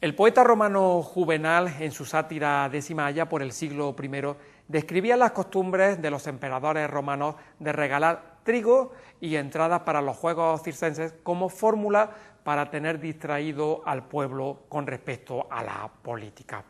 El poeta romano Juvenal, en su sátira décima allá por el siglo I, describía las costumbres de los emperadores romanos de regalar trigo y entradas para los juegos circenses como fórmula para tener distraído al pueblo con respecto a la política.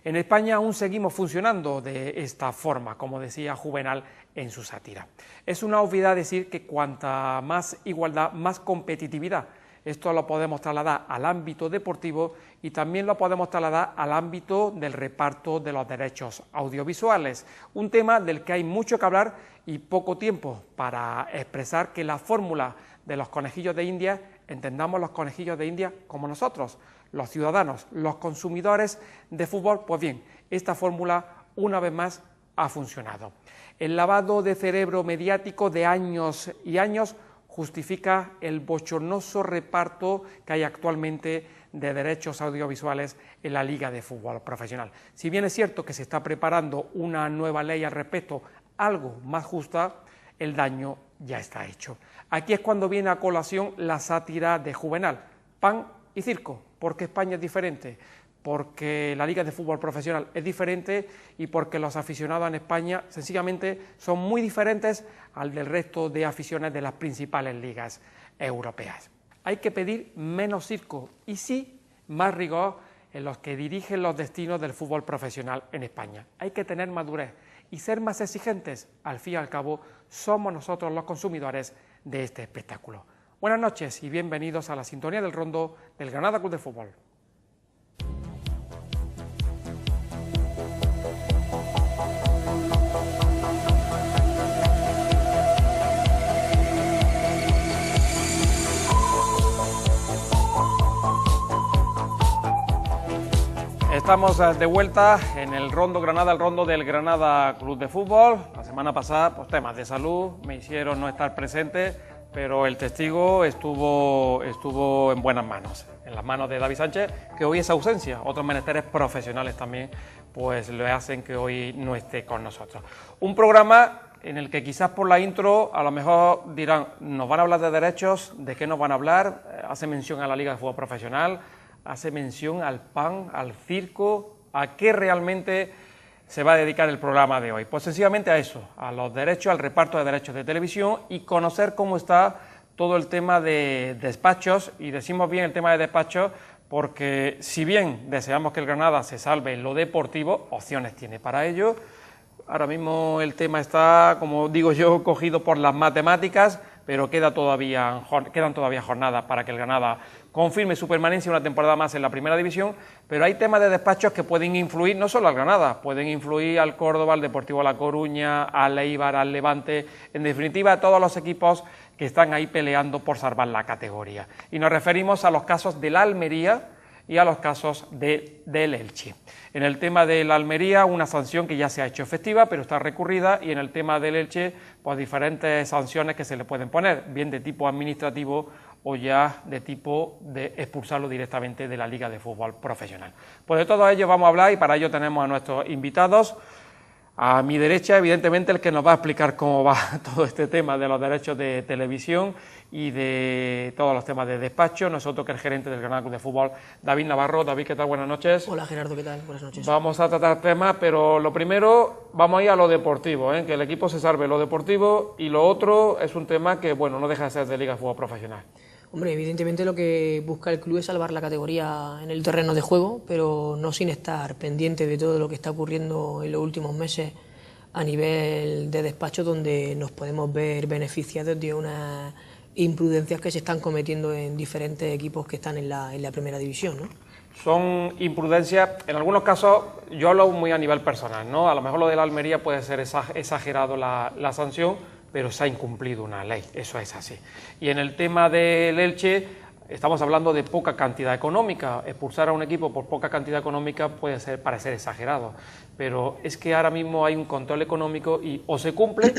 En España aún seguimos funcionando de esta forma, como decía Juvenal en su sátira. Es una obviedad decir que cuanta más igualdad, más competitividad. Esto lo podemos trasladar al ámbito deportivo y también lo podemos trasladar al ámbito del reparto de los derechos audiovisuales, un tema del que hay mucho que hablar y poco tiempo para expresar que la fórmula de los conejillos de India, entendamos los conejillos de India como nosotros, los ciudadanos, los consumidores de fútbol. Pues bien, esta fórmula una vez más ha funcionado. El lavado de cerebro mediático de años y años justifica el bochornoso reparto que hay actualmente de derechos audiovisuales en la Liga de Fútbol Profesional. Si bien es cierto que se está preparando una nueva ley al respecto, algo más justa, el daño ya está hecho. Aquí es cuando viene a colación la sátira de Juvenal, pan y circo, porque España es diferente, porque la Liga de Fútbol Profesional es diferente y porque los aficionados en España sencillamente son muy diferentes al del resto de aficiones de las principales ligas europeas. Hay que pedir menos circo y sí más rigor en los que dirigen los destinos del fútbol profesional en España. Hay que tener madurez y ser más exigentes. Al fin y al cabo, somos nosotros los consumidores de este espectáculo. Buenas noches y bienvenidos a la sintonía del rondo del Granada Club de Fútbol. Estamos de vuelta en el Rondo Granada, el rondo del Granada Club de Fútbol. La semana pasada, pues temas de salud me hicieron no estar presente, pero el testigo estuvo en buenas manos, en las manos de David Sánchez, que hoy es ausencia. Otros menesteres profesionales también pues le hacen que hoy no esté con nosotros. Un programa en el que quizás por la intro a lo mejor dirán, nos van a hablar de derechos, ¿de qué nos van a hablar? Hace mención a la Liga de Fútbol Profesional, hace mención al pan, al circo, a qué realmente se va a dedicar el programa de hoy. Pues sencillamente a eso, a los derechos, al reparto de derechos de televisión y conocer cómo está todo el tema de despachos, y decimos bien el tema de despachos porque si bien deseamos que el Granada se salve en lo deportivo, opciones tiene para ello. Ahora mismo el tema está, como digo yo, cogido por las matemáticas, pero quedan todavía jornadas para que el Granada confirme su permanencia una temporada más en la primera división, pero hay temas de despachos que pueden influir no solo al Granada, pueden influir al Córdoba, al Deportivo La Coruña, al Eibar, al Levante, en definitiva a todos los equipos que están ahí peleando por salvar la categoría. Y nos referimos a los casos de la Almería y a los casos del Elche. En el tema de la Almería, una sanción que ya se ha hecho efectiva, pero está recurrida, y en el tema del Elche, pues diferentes sanciones que se le pueden poner, bien de tipo administrativo o ya de tipo de expulsarlo directamente de la Liga de Fútbol Profesional. Pues de todo ello vamos a hablar y para ello tenemos a nuestros invitados. A mi derecha, evidentemente, el que nos va a explicar cómo va todo este tema de los derechos de televisión y de todos los temas de despacho, nosotros que es el gerente del Granada Club de Fútbol, David Navarro. David, ¿qué tal? Buenas noches. Hola Gerardo, ¿qué tal? Buenas noches. Vamos a tratar temas, pero lo primero, vamos a ir a lo deportivo, que el equipo se salve lo deportivo, y lo otro es un tema que, bueno, no deja de ser de Liga de Fútbol Profesional. Hombre, evidentemente lo que busca el club es salvar la categoría en el terreno de juego, pero no sin estar pendiente de todo lo que está ocurriendo en los últimos meses a nivel de despacho, donde nos podemos ver beneficiados de unas imprudencias que se están cometiendo en diferentes equipos que están en la primera división, ¿no? Son imprudencias, en algunos casos, yo hablo muy a nivel personal, ¿no? A lo mejor lo de la Almería puede ser exagerado la sanción, pero se ha incumplido una ley, eso es así. Y en el tema del Elche, estamos hablando de poca cantidad económica. Expulsar a un equipo por poca cantidad económica puede parecer exagerado, pero es que ahora mismo hay un control económico y o se cumple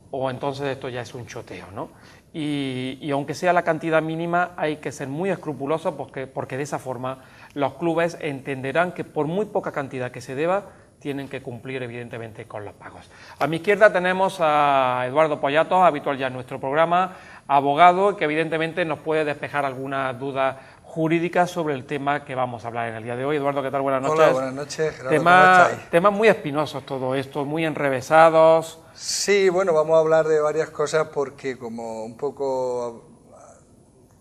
o entonces esto ya es un choteo, ¿no? Y aunque sea la cantidad mínima, hay que ser muy escrupulosos porque de esa forma los clubes entenderán que por muy poca cantidad que se deba, tienen que cumplir evidentemente con los pagos. A mi izquierda tenemos a Eduardo Pollatos, habitual ya en nuestro programa, abogado, que evidentemente nos puede despejar algunas dudas jurídicas sobre el tema que vamos a hablar en el día de hoy. Eduardo, ¿qué tal? Buenas noches. Hola, buenas noches, Gerardo, ¿cómo estáis? Temas muy espinosos todo esto, muy enrevesados. Sí, bueno, vamos a hablar de varias cosas porque como un poco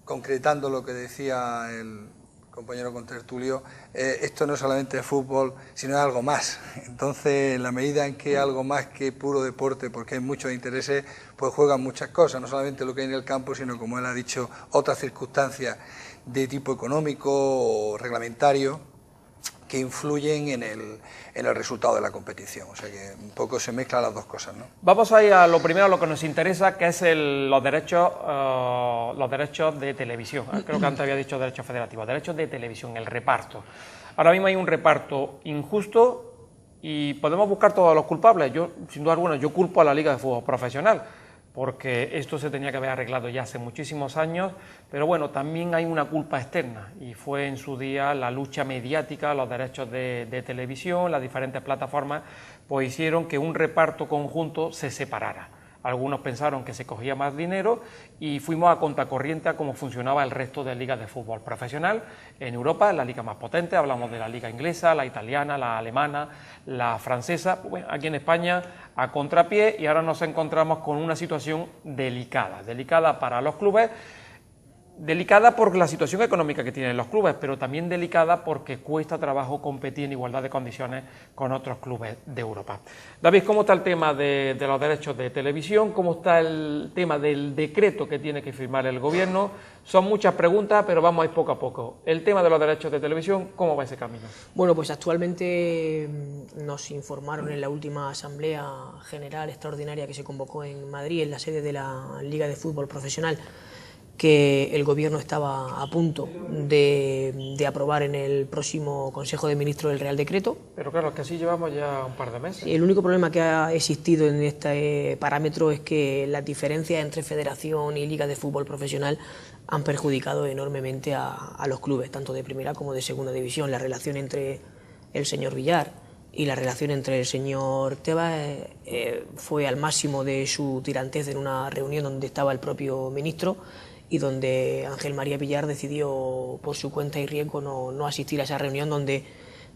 concretando lo que decía el compañero contertulio, esto no es solamente fútbol, sino es algo más. Entonces, en la medida en que algo más que puro deporte, porque hay muchos intereses, pues juegan muchas cosas, no solamente lo que hay en el campo, sino, como él ha dicho, otras circunstancias de tipo económico o reglamentario que influyen en el resultado de la competición. O sea que un poco se mezclan las dos cosas, ¿no? Vamos a ir a lo primero, a lo que nos interesa, que es los derechos de televisión. Creo que antes había dicho derechos federativos, derechos de televisión, el reparto. Ahora mismo hay un reparto injusto y podemos buscar todos los culpables. Yo, sin duda alguna, yo culpo a la Liga de Fútbol Profesional, porque esto se tenía que haber arreglado ya hace muchísimos años, pero bueno, también hay una culpa externa, y fue en su día la lucha mediática, los derechos de televisión, las diferentes plataformas, pues hicieron que un reparto conjunto se separara. Algunos pensaron que se cogía más dinero y fuimos a contracorriente a cómo funcionaba el resto de ligas de fútbol profesional. En Europa, la liga más potente, hablamos de la liga inglesa, la italiana, la alemana, la francesa. Bueno, aquí en España a contrapié, y ahora nos encontramos con una situación delicada para los clubes, delicada por la situación económica que tienen los clubes, pero también delicada porque cuesta trabajo competir en igualdad de condiciones con otros clubes de Europa. David, ¿cómo está el tema de los derechos de televisión? ¿Cómo está el tema del decreto que tiene que firmar el gobierno? Son muchas preguntas, pero vamos a ir poco a poco. El tema de los derechos de televisión, ¿cómo va ese camino? Bueno, pues actualmente nos informaron en la última Asamblea General Extraordinaria que se convocó en Madrid, en la sede de la Liga de Fútbol Profesional, que el Gobierno estaba a punto de aprobar en el próximo Consejo de Ministros el Real Decreto. Pero claro, es que así llevamos ya un par de meses. El único problema que ha existido en este parámetro es que las diferencias entre Federación y Liga de Fútbol Profesional han perjudicado enormemente a los clubes, tanto de primera como de segunda división. La relación entre el señor Villar y la relación entre el señor Tebas fue al máximo de su tirantez en una reunión donde estaba el propio ministro, y donde Ángel María Villar decidió por su cuenta y riesgo no asistir a esa reunión donde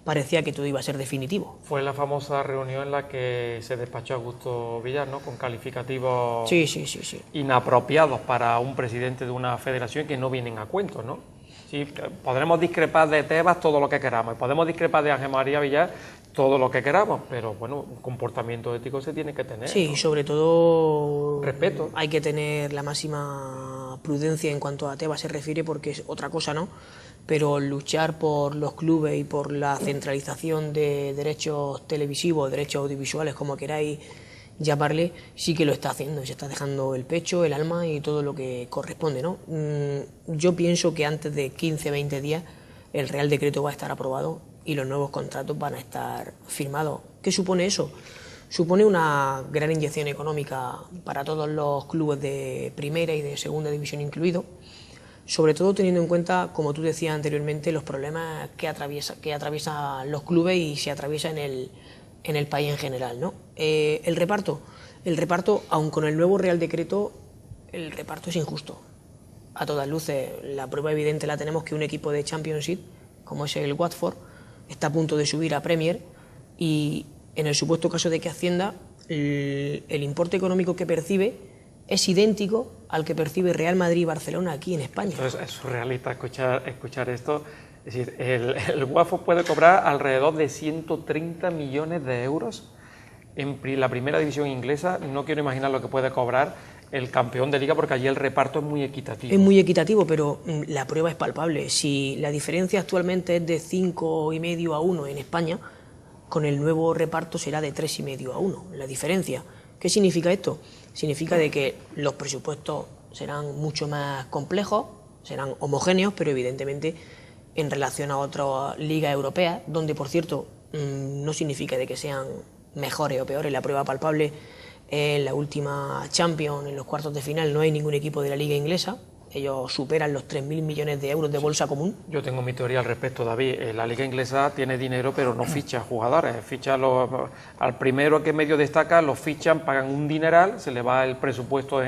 parecía que todo iba a ser definitivo. Fue la famosa reunión en la que se despachó Augusto Villar, ¿no?, con calificativos sí. inapropiados para un presidente de una federación que no vienen a cuento, ¿no? Sí, podremos discrepar de Tebas todo lo que queramos, podemos discrepar de Ángel María Villar todo lo que queramos, pero bueno, un comportamiento ético se tiene que tener. Sí, ¿no? Sobre todo respeto. Hay que tener la máxima prudencia en cuanto a Tebas se refiere, porque es otra cosa, ¿no? Pero luchar por los clubes y por la centralización de derechos televisivos, derechos audiovisuales, como queráis llamarle, sí que lo está haciendo, se está dejando el pecho, el alma y todo lo que corresponde, ¿no? Yo pienso que antes de 15-20 días el Real Decreto va a estar aprobado y los nuevos contratos van a estar firmados. ¿Qué supone eso? Supone una gran inyección económica para todos los clubes de primera y de segunda división incluidos, sobre todo teniendo en cuenta, como tú decías anteriormente, los problemas que atraviesan los clubes y se atraviesa en el país en general, ¿no? El reparto, aun con el nuevo Real Decreto, el reparto es injusto. A todas luces, la prueba evidente la tenemos que un equipo de Championship, como es el Watford, está a punto de subir a Premier, y en el supuesto caso de que ascienda, el importe económico que percibe es idéntico al que percibe Real Madrid y Barcelona aquí en España. Entonces es surrealista escuchar esto. Es decir, el Watford puede cobrar alrededor de 130 millones de euros en la primera división inglesa. No quiero imaginar lo que puede cobrar el campeón de liga, porque allí el reparto es muy equitativo. Es muy equitativo, pero la prueba es palpable. Si la diferencia actualmente es de 5,5 a 1 en España, con el nuevo reparto será de 3,5 a 1 la diferencia. ¿Qué significa esto? Significa de que los presupuestos serán mucho más complejos, serán homogéneos, pero evidentemente en relación a otras ligas europeas, donde por cierto no significa de que sean mejores o peores. La prueba palpable en la última Champions, en los cuartos de final, no hay ningún equipo de la liga inglesa. Ellos superan los 3.000 millones de euros de bolsa común. Yo tengo mi teoría al respecto, David. La liga inglesa tiene dinero, pero no ficha jugadores. Ficha al primero que medio destaca, los fichan, pagan un dineral, se le va el presupuesto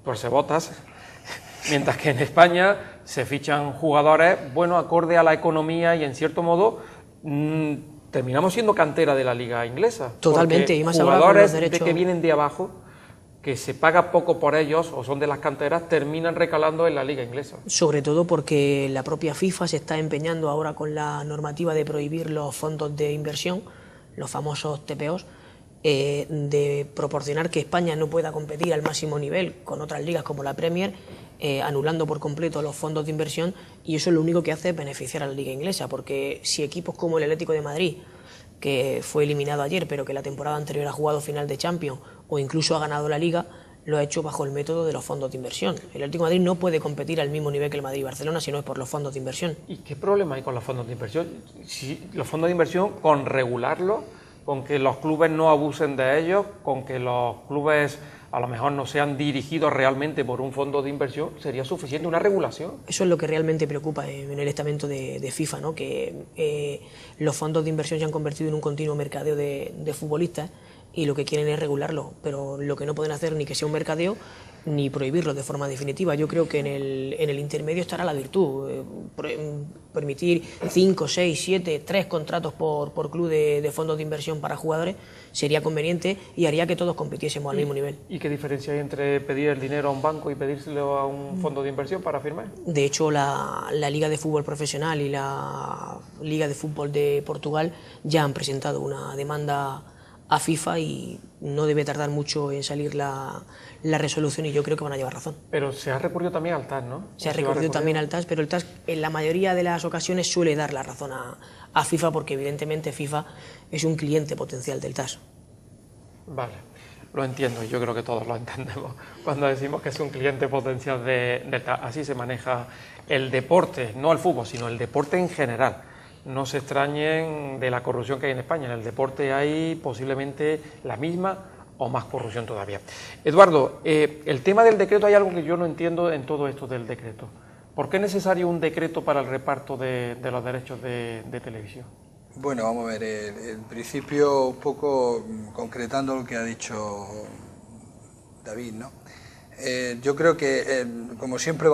por cebotas. Mientras que en España se fichan jugadores, bueno, acorde a la economía y en cierto modo terminamos siendo cantera de la liga inglesa. Totalmente, y más jugadores que vienen de abajo, que se paga poco por ellos o son de las canteras, terminan recalando en la liga inglesa. Sobre todo porque la propia FIFA se está empeñando ahora con la normativa de prohibir los fondos de inversión, los famosos TPOs, de proporcionar que España no pueda competir al máximo nivel con otras ligas como la Premier, anulando por completo los fondos de inversión, y eso lo único que hace es beneficiar a la liga inglesa, porque si equipos como el Atlético de Madrid, que fue eliminado ayer pero que la temporada anterior ha jugado final de Champions o incluso ha ganado la Liga, lo ha hecho bajo el método de los fondos de inversión. El Atlético de Madrid no puede competir al mismo nivel que el Madrid y Barcelona si no es por los fondos de inversión. ¿Y qué problema hay con los fondos de inversión? Si los fondos de inversión, con regularlos, con que los clubes no abusen de ellos, con que los clubes a lo mejor no sean dirigidos realmente por un fondo de inversión, sería suficiente una regulación. Eso es lo que realmente preocupa en el estamento de FIFA, ¿no? Que los fondos de inversión se han convertido en un continuo mercadeo de futbolistas y lo que quieren es regularlo, pero lo que no pueden hacer ni que sea un mercadeo ni prohibirlo de forma definitiva. Yo creo que en el intermedio estará la virtud, permitir 5, 6, 7, 3 contratos por club de fondos de inversión para jugadores sería conveniente y haría que todos compitiésemos al mismo nivel. ¿Y qué diferencia hay entre pedir el dinero a un banco y pedírselo a un fondo de inversión para firmar? De hecho, la Liga de Fútbol Profesional y la Liga de Fútbol de Portugal ya han presentado una demanda a FIFA y no debe tardar mucho en salir la resolución y yo creo que van a llevar razón. Pero se ha recurrido también al TAS, ¿no? Se ha recurrido también al TAS, pero el TAS en la mayoría de las ocasiones suele dar la razón a FIFA porque evidentemente FIFA es un cliente potencial del TAS. Vale, lo entiendo y yo creo que todos lo entendemos cuando decimos que es un cliente potencial del TAS. Así se maneja el deporte, no el fútbol, sino el deporte en general. No se extrañen de la corrupción que hay en España. En el deporte hay posiblemente la misma o más corrupción todavía. Eduardo, el tema del decreto, hay algo que yo no entiendo en todo esto del decreto. ¿Por qué es necesario un decreto para el reparto de los derechos de televisión? Bueno, vamos a ver, en principio un poco concretando lo que ha dicho David, ¿no? Yo creo que, como siempre,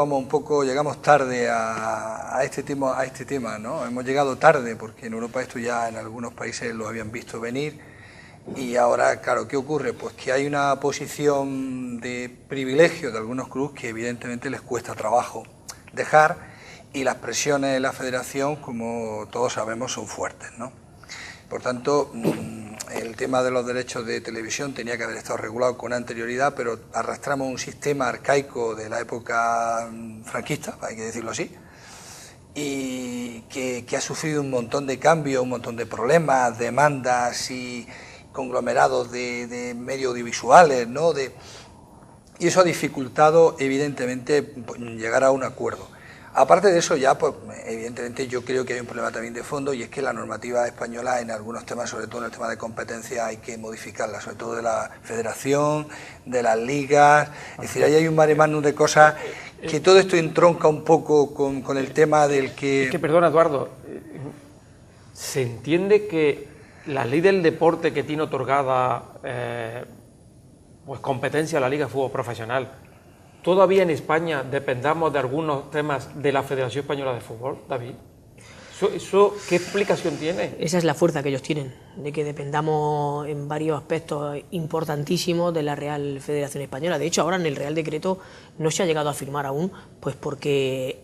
llegamos tarde a este tema, ¿no? Hemos llegado tarde porque en Europa esto ya en algunos países lo habían visto venir y ahora, claro, ¿qué ocurre? Pues que hay una posición de privilegio de algunos clubes que evidentemente les cuesta trabajo dejar y las presiones de la federación, como todos sabemos, son fuertes, ¿no? Por tanto, el tema de los derechos de televisión tenía que haber estado regulado con anterioridad, pero arrastramos un sistema arcaico de la época franquista, hay que decirlo así, y que ha sufrido un montón de cambios, un montón de problemas, demandas y conglomerados de medios audiovisuales, ¿no? Y eso ha dificultado, evidentemente, llegar a un acuerdo. Aparte de eso, ya, pues, evidentemente, yo creo que hay un problema también de fondo y es que la normativa española en algunos temas, sobre todo en el tema de competencia, hay que modificarla, sobre todo de la federación, de las ligas. Es decir, ahí hay un mare magnum de cosas que todo esto entronca un poco con el tema del que... Es que, perdona, Eduardo, ¿se entiende que la ley del deporte que tiene otorgada pues competencia a la Liga de Fútbol Profesional, todavía en España dependamos de algunos temas de la Federación Española de Fútbol, David? ¿Eso qué explicación tiene? Esa es la fuerza que ellos tienen, de que dependamos en varios aspectos importantísimos de la Real Federación Española. De hecho, ahora en el Real Decreto no se ha llegado a firmar aún, pues porque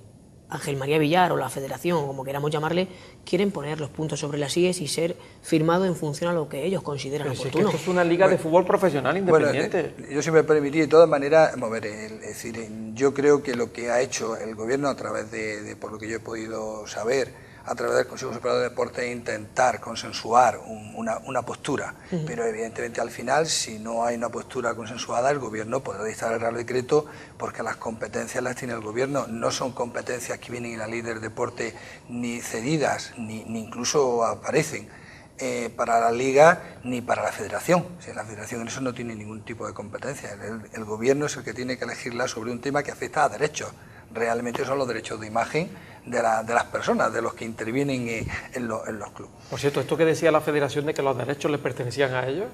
Ángel María Villar o la Federación, como queramos llamarle, quieren poner los puntos sobre las íes y ser firmado en función a lo que ellos consideran oportuno. Si es que esto es una liga de fútbol profesional independiente. Bueno, yo, si me permití, de todas maneras, vamos a ver, es decir, yo creo que lo que ha hecho el gobierno a través de por lo que yo he podido saber, a través del Consejo Superior de Deportes, es intentar consensuar una postura, pero evidentemente al final, si no hay una postura consensuada, el gobierno podrá dictar el Real Decreto porque las competencias las tiene el gobierno, no son competencias que vienen en la ley del deporte ni cedidas, ni incluso aparecen para la Liga ni para la Federación. O sea, la Federación en eso no tiene ningún tipo de competencia, el gobierno es el que tiene que legislar sobre un tema que afecta a derechos. Realmente son los derechos de imagen de las personas, de los que intervienen en los clubes. Por cierto, esto que decía la Federación de que los derechos les pertenecían a ellos.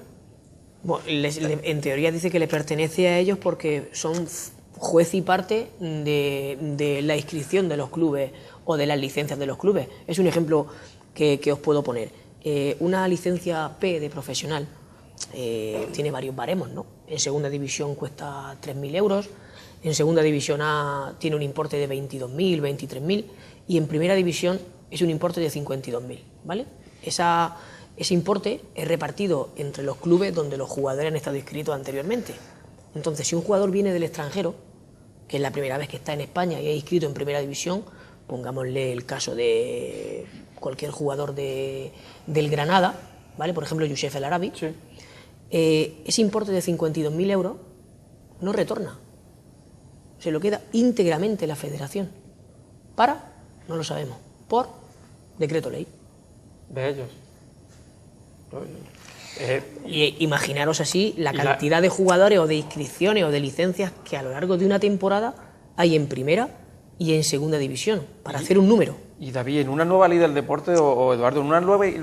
Bueno, en teoría dice que le pertenece a ellos porque son juez y parte de la inscripción de los clubes o de las licencias de los clubes. Es un ejemplo que os puedo poner. Una licencia P de profesional tiene varios baremos, ¿no? En segunda división cuesta 3.000 euros, en segunda división A tiene un importe de 22.000, 23.000 y en primera división es un importe de 52.000, ¿vale? Ese importe es repartido entre los clubes donde los jugadores han estado inscritos anteriormente. Entonces, si un jugador viene del extranjero, que es la primera vez que está en España y es inscrito en primera división, pongámosle el caso de cualquier jugador del Granada, ¿vale? Por ejemplo, Youssef El Arabi, sí. Ese importe de 52.000 euros no retorna. Se lo queda íntegramente la federación. No lo sabemos, por decreto ley. De ellos. Y imaginaros así la cantidad de jugadores o de inscripciones o de licencias que a lo largo de una temporada hay en primera y en segunda división, para hacer un número. Y David, en una nueva ley del deporte, o Eduardo, en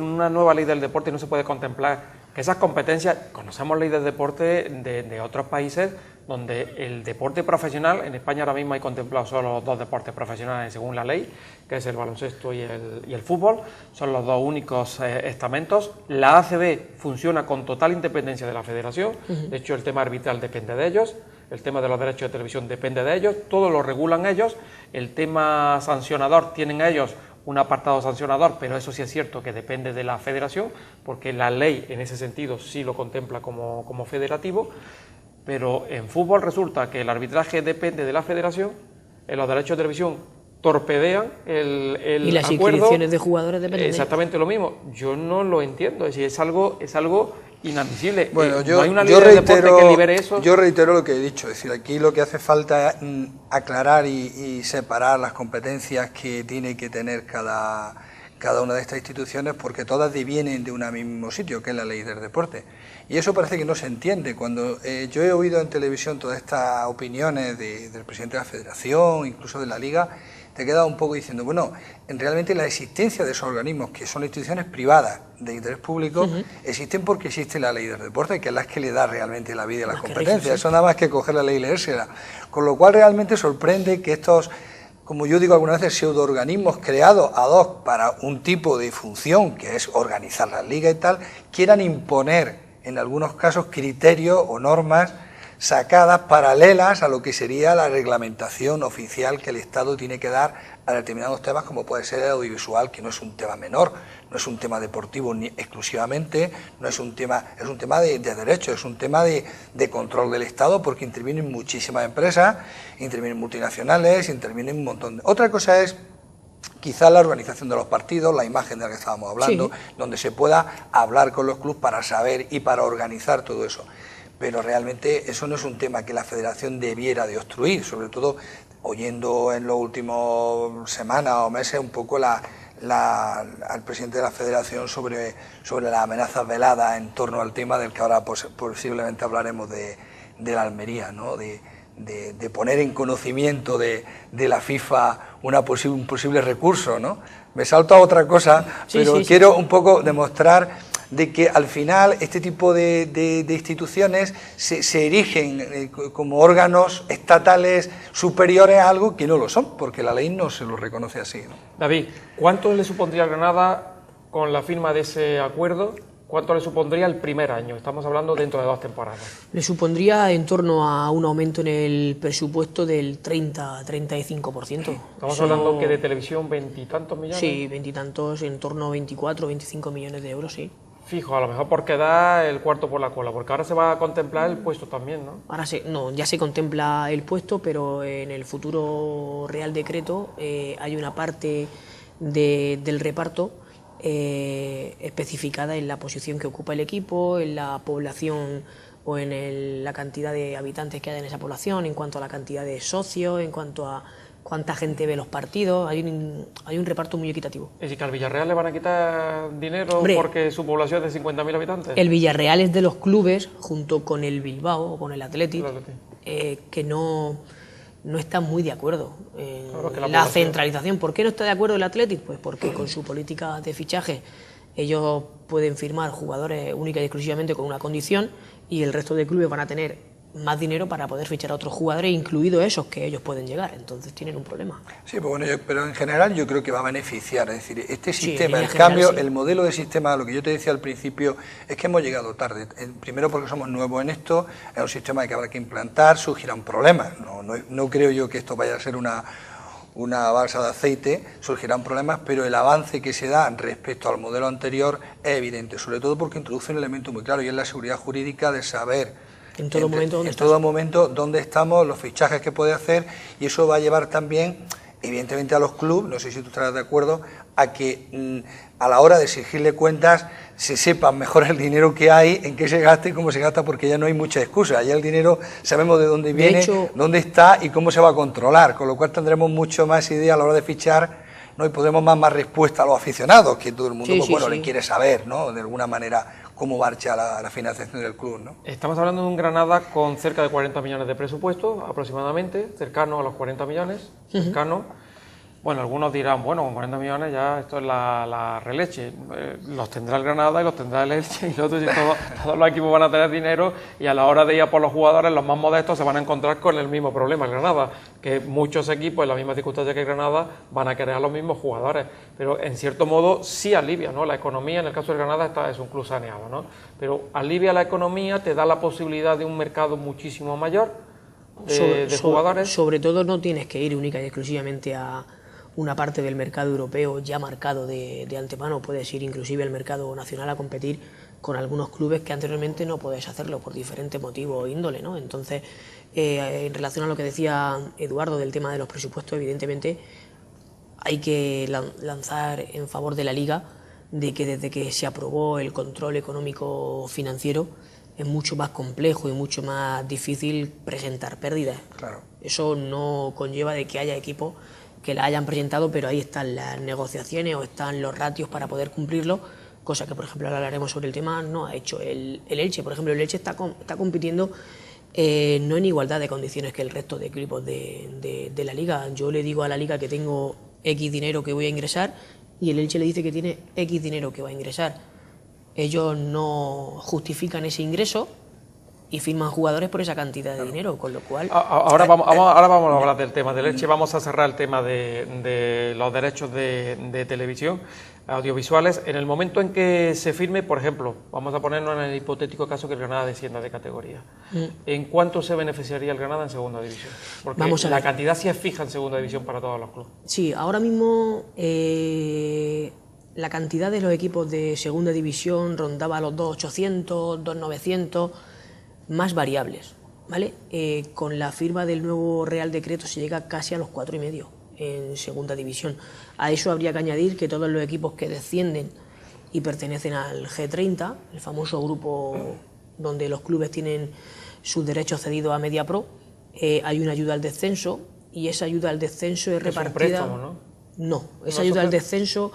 una nueva ley del deporte no se puede contemplar que esas competencias, conocemos ley del deporte de otros países donde el deporte profesional, en España ahora mismo hay contemplados solo 2 deportes profesionales según la ley, que es el baloncesto y el fútbol, son los 2 únicos estamentos. La ACB funciona con total independencia de la federación, de hecho el tema arbitral depende de ellos, el tema de los derechos de televisión depende de ellos, todo lo regulan ellos, el tema sancionador tienen ellos un apartado sancionador, pero eso sí es cierto que depende de la federación, porque la ley en ese sentido sí lo contempla como federativo, pero en fútbol resulta que el arbitraje depende de la federación, en los derechos de televisión torpedean el y las acuerdo, inscripciones de jugadores dependen exactamente lo mismo. Yo no lo entiendo, es decir, es algo inadmisible. Bueno, no hay una ley de deporte que libere eso. Yo reitero lo que he dicho, es decir, aquí lo que hace falta es aclarar y separar las competencias que tiene que tener cada una de estas instituciones, porque todas devienen de un mismo sitio, que es la ley del deporte. Y eso parece que no se entiende. Cuando yo he oído en televisión todas estas opiniones del presidente de la federación, incluso de la liga, te he quedado un poco diciendo, bueno, realmente la existencia de esos organismos, que son instituciones privadas de interés público, existen porque existe la ley del deporte, que es la que le da realmente la vida y la competencia. Eso nada más que coger la ley y leérsela. Con lo cual realmente sorprende que estos, como yo digo algunas veces, pseudoorganismos creados ad hoc para un tipo de función, que es organizar las ligas y tal, quieran imponer en algunos casos criterios o normas sacadas paralelas a lo que sería la reglamentación oficial que el Estado tiene que dar a determinados temas, como puede ser el audiovisual, que no es un tema menor, no es un tema deportivo ni exclusivamente, no es un tema, es un tema de derechos, es un tema de control del Estado, porque intervienen muchísimas empresas, intervienen multinacionales, intervienen un montón de... Otra cosa es quizá la organización de los partidos, la imagen de la que estábamos hablando, donde se pueda hablar con los clubes para saber y para organizar todo eso. Pero realmente eso no es un tema que la federación debiera de obstruir, sobre todo oyendo en los últimos semanas o meses un poco al presidente de la federación sobre las amenazas veladas en torno al tema del que ahora posiblemente hablaremos de la Almería, ¿no? De poner en conocimiento de la FIFA un posible recurso, ¿no? Me salto a otra cosa, pero quiero un poco demostrar de que al final este tipo de instituciones se erigen como órganos estatales superiores a algo que no lo son, porque la ley no se lo reconoce así, ¿no? David, ¿cuánto le supondría a Granada con la firma de ese acuerdo? ¿Cuánto le supondría el primer año? Estamos hablando dentro de 2 temporadas. Le supondría en torno a un aumento en el presupuesto del 30-35%. Estamos hablando que de televisión 20 y tantos millones. Sí, 20 y tantos, en torno a 24-25 millones de euros, sí. Fijo, a lo mejor porque da el cuarto por la cola, porque ahora se va a contemplar el puesto también, ¿no? Ya se contempla el puesto, pero en el futuro Real Decreto hay una parte del reparto especificada en la posición que ocupa el equipo, en la población o en la cantidad de habitantes que hay en esa población, en cuanto a la cantidad de socios, en cuanto a cuánta gente ve los partidos. Hay un reparto muy equitativo. ¿Y si que al Villarreal le van a quitar dinero porque su población es de 50.000 habitantes? El Villarreal es de los clubes, junto con el Bilbao o con el Athletic, que no están muy de acuerdo en la centralización. ¿Por qué no está de acuerdo el Athletic? Pues porque con su política de fichaje ellos pueden firmar jugadores única y exclusivamente con una condición, y el resto de clubes van a tener más dinero para poder fichar a otros jugadores, incluidos esos que ellos pueden llegar. Entonces tienen un problema. Sí, pues bueno, pero en general yo creo que va a beneficiar. Es decir, este sistema, sí, el cambio, sí. El modelo de sistema, lo que yo te decía al principio, es que hemos llegado tarde. Primero porque somos nuevos en esto, es un sistema que habrá que implantar, surgirán problemas. No creo yo que esto vaya a ser una balsa de aceite, surgirán problemas, pero el avance que se da respecto al modelo anterior es evidente, sobre todo porque introduce un elemento muy claro y es la seguridad jurídica de saber en todo momento dónde estamos, los fichajes que puede hacer, y eso va a llevar también, evidentemente, a los clubes, no sé si tú estarás de acuerdo, a que a la hora de exigirle cuentas se sepa mejor el dinero que hay, en qué se gasta y cómo se gasta, porque ya no hay mucha excusa. Ya el dinero sabemos de dónde viene, dónde está y cómo se va a controlar, con lo cual tendremos mucho más idea a la hora de fichar, ¿no? Y podremos más respuesta a los aficionados, que todo el mundo le quiere saber, ¿no? De alguna manera cómo marcha la financiación del club, ¿no? Estamos hablando de un Granada con cerca de 40 millones de presupuesto, aproximadamente, cercano a los 40 millones, cercano. Bueno, algunos dirán, bueno, con 40 millones ya esto es la releche. Los tendrá el Granada y los tendrá el Elche, y todos los equipos van a tener dinero, y a la hora de ir a por los jugadores, los más modestos se van a encontrar con el mismo problema el Granada, que muchos equipos en las mismas circunstancias que el Granada van a querer a los mismos jugadores, pero en cierto modo sí alivia, ¿no? La economía, en el caso del Granada, es un club saneado, ¿no? Pero alivia la economía, te da la posibilidad de un mercado muchísimo mayor de jugadores. Sobre todo no tienes que ir única y exclusivamente a una parte del mercado europeo ya marcado de antemano, puedes ir inclusive al mercado nacional a competir con algunos clubes que anteriormente no podés hacerlo por diferentes motivos o índole, ¿no? Entonces, en relación a lo que decía Eduardo del tema de los presupuestos, evidentemente hay que lanzar en favor de la Liga de que desde que se aprobó el control económico financiero es mucho más complejo y mucho más difícil presentar pérdidas. Claro. Eso no conlleva de que haya equipos que la hayan presentado, pero ahí están las negociaciones o están los ratios para poder cumplirlo, cosa que, por ejemplo, ahora hablaremos sobre el tema, no ha hecho el Elche. Por ejemplo, el Elche está compitiendo no en igualdad de condiciones que el resto de equipos de la Liga. Yo le digo a la Liga que tengo X dinero que voy a ingresar y el Elche le dice que tiene X dinero que va a ingresar. Ellos no justifican ese ingreso y firman jugadores por esa cantidad de dinero, con lo cual... Ahora vamos a hablar del tema del Elche, vamos a cerrar el tema de los derechos de televisión, audiovisuales. En el momento en que se firme, por ejemplo, vamos a ponernos en el hipotético caso que el Granada descienda de categoría, ¿en cuánto se beneficiaría el Granada en segunda división? Porque la cantidad sí es fija en segunda división para todos los clubes. Sí, ahora mismo la cantidad de los equipos de segunda división rondaba los 2.800, 2.900... más variables, ¿vale? Con la firma del nuevo Real Decreto se llega casi a los 4,5 en segunda división. A eso habría que añadir que todos los equipos que descienden y pertenecen al G30, el famoso grupo donde los clubes tienen sus derechos cedidos a Mediapro, hay una ayuda al descenso, y esa ayuda al descenso es repartida... Es un préstamo, ¿no? No, esa ayuda al descenso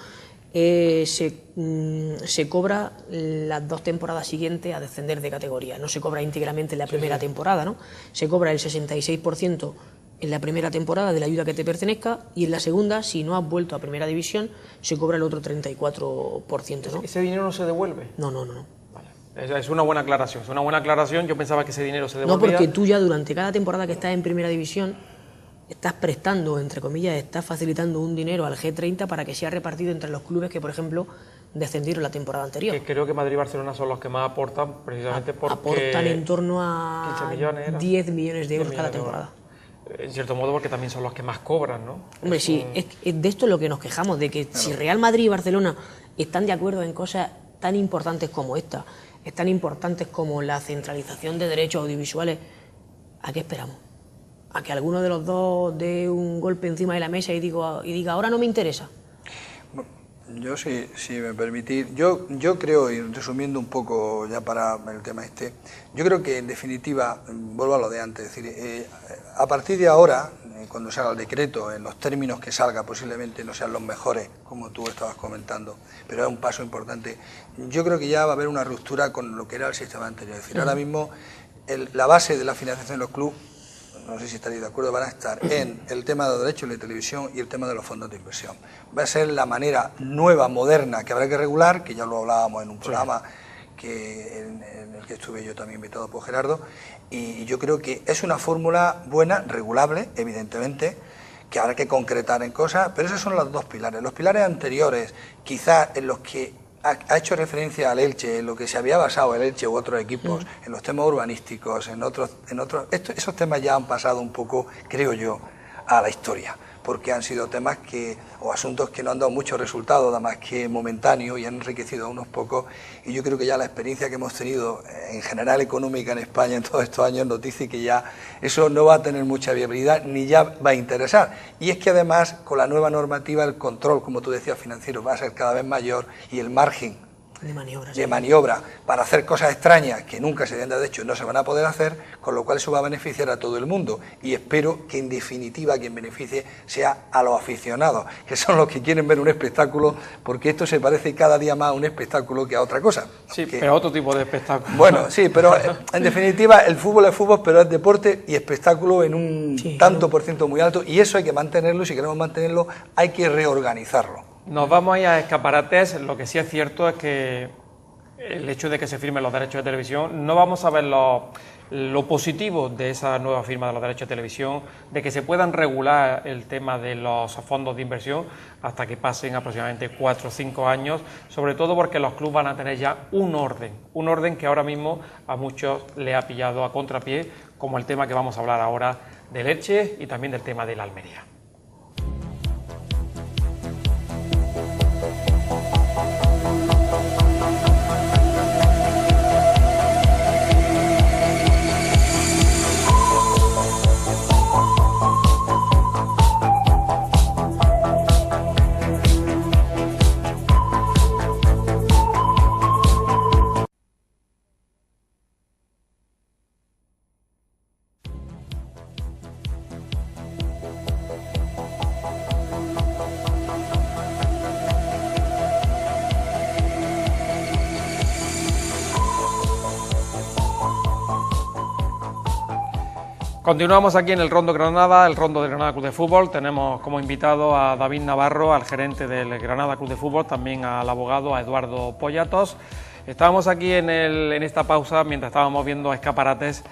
se cobra las 2 temporadas siguientes a descender de categoría. No se cobra íntegramente en la primera temporada, ¿no? Se cobra el 66% en la primera temporada de la ayuda que te pertenezca, y en la segunda, si no has vuelto a primera división, se cobra el otro 34%, ¿no? ¿Ese dinero no se devuelve? No. Vale. Es una buena aclaración, yo pensaba que ese dinero se devolvía. No, porque tú ya durante cada temporada que estás en primera división estás prestando, entre comillas, estás facilitando un dinero al G30 para que sea repartido entre los clubes que, por ejemplo, descendieron la temporada anterior. Que creo que Madrid y Barcelona son los que más aportan, precisamente porque... Aportan en torno a 10 millones de euros cada temporada. En cierto modo, porque también son los que más cobran, ¿no? Hombre, sí, es de esto es lo que nos quejamos, de que si Real Madrid y Barcelona están de acuerdo en cosas tan importantes como esta, tan importantes como la centralización de derechos audiovisuales, ¿a qué esperamos? ¿A que alguno de los dos dé un golpe encima de la mesa y diga ahora no me interesa? Yo, si me permitís, yo creo, y resumiendo un poco ya para el tema yo creo que en definitiva, vuelvo a lo de antes, es decir, a partir de ahora, cuando salga el decreto, en los términos que salga, posiblemente no sean los mejores, como tú estabas comentando, pero es un paso importante. Yo creo que ya va a haber una ruptura con lo que era el sistema anterior. Es decir, ahora mismo la base de la financiación de los clubes, no sé si estaréis de acuerdo, van a estar en el tema de los derechos de televisión y el tema de los fondos de inversión. Va a ser la manera nueva, moderna, que habrá que regular, que ya lo hablábamos en un programa en el que estuve yo también invitado por Gerardo, y yo creo que es una fórmula buena, regulable, evidentemente, que habrá que concretar en cosas, pero esos son los dos pilares. Los pilares anteriores, quizás en los que ha hecho referencia al Elche, en lo que se había basado el Elche u otros equipos, en los temas urbanísticos, esos temas ya han pasado un poco, creo yo, a la historia, porque han sido temas o asuntos que no han dado mucho resultado, nada más que momentáneo, y han enriquecido a unos pocos, y yo creo que ya la experiencia que hemos tenido en general económica en España en todos estos años nos dice que ya eso no va a tener mucha viabilidad, ni ya va a interesar, y es que además con la nueva normativa el control, como tú decías, financiero va a ser cada vez mayor, y el margen de maniobra para hacer cosas extrañas que nunca se habían de hecho no se van a poder hacer, con lo cual eso va a beneficiar a todo el mundo, y espero que en definitiva quien beneficie sea a los aficionados, que son los que quieren ver un espectáculo, porque esto se parece cada día más a un espectáculo que a otra cosa. Sí, pero otro tipo de espectáculo. Bueno, sí, pero en definitiva el fútbol es fútbol, pero es deporte y espectáculo en un tanto por ciento muy alto, y eso hay que mantenerlo, y si queremos mantenerlo hay que reorganizarlo. Nos vamos a ir a escaparates. Lo que sí es cierto es que el hecho de que se firmen los derechos de televisión, no vamos a ver lo positivo de esa nueva firma de los derechos de televisión, de que se puedan regular el tema de los fondos de inversión hasta que pasen aproximadamente 4 o 5 años, sobre todo porque los clubes van a tener ya un orden que ahora mismo a muchos le ha pillado a contrapié, como el tema que vamos a hablar ahora del Elche y también del tema de la Almería. Continuamos aquí en el Rondo Granada, el Rondo del Granada Club de Fútbol. Tenemos como invitado a David Navarro, al gerente del Granada Club de Fútbol, también al abogado, a Eduardo Pollatos. Estábamos aquí en esta pausa, mientras estábamos viendo escaparates,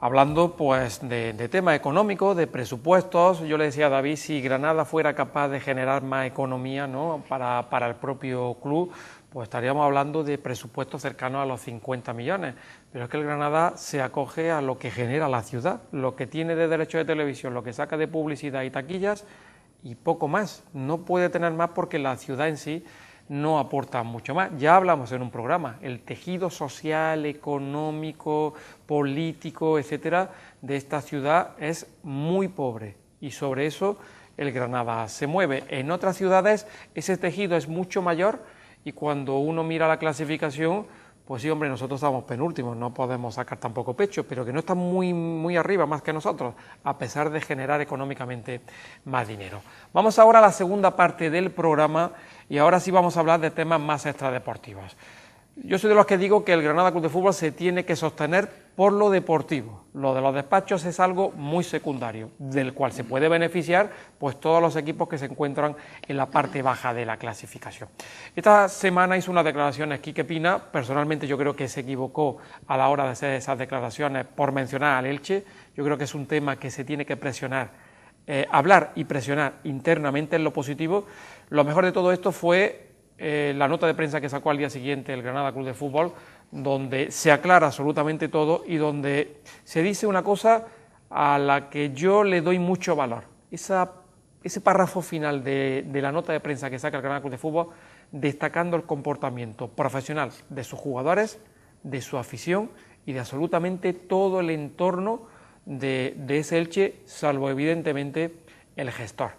hablando pues de tema económico, de presupuestos. Yo le decía a David, si Granada fuera capaz de generar más economía, ¿no?, para el propio club, pues estaríamos hablando de presupuestos cercanos a los 50 millones. Pero es que el Granada se acoge a lo que genera la ciudad, lo que tiene de derechos de televisión, lo que saca de publicidad y taquillas, y poco más. No puede tener más porque la ciudad en sí no aporta mucho más. Ya hablamos en un programa, el tejido social, económico, político, etcétera, de esta ciudad es muy pobre, y sobre eso el Granada se mueve. En otras ciudades ese tejido es mucho mayor, y cuando uno mira la clasificación, pues sí, hombre, nosotros estamos penúltimos, no podemos sacar tampoco pecho, pero que no están muy arriba más que nosotros, a pesar de generar económicamente más dinero. Vamos ahora a la segunda parte del programa, y ahora sí vamos a hablar de temas más extradeportivos. Yo soy de los que digo que el Granada Club de Fútbol se tiene que sostener por lo deportivo. Lo de los despachos es algo muy secundario, del cual se puede beneficiar pues todos los equipos que se encuentran en la parte baja de la clasificación. Esta semana hizo unas declaraciones Quique Pina. Personalmente yo creo que se equivocó a la hora de hacer esas declaraciones por mencionar al Elche. Yo creo que es un tema que se tiene que presionar, hablar y presionar internamente en lo positivo. Lo mejor de todo esto fue la nota de prensa que sacó al día siguiente el Granada Club de Fútbol, donde se aclara absolutamente todo y donde se dice una cosa a la que yo le doy mucho valor. Ese párrafo final de la nota de prensa que saca el Granada Club de Fútbol, destacando el comportamiento profesional de sus jugadores, de su afición y de absolutamente todo el entorno de ese Elche, salvo evidentemente el gestor.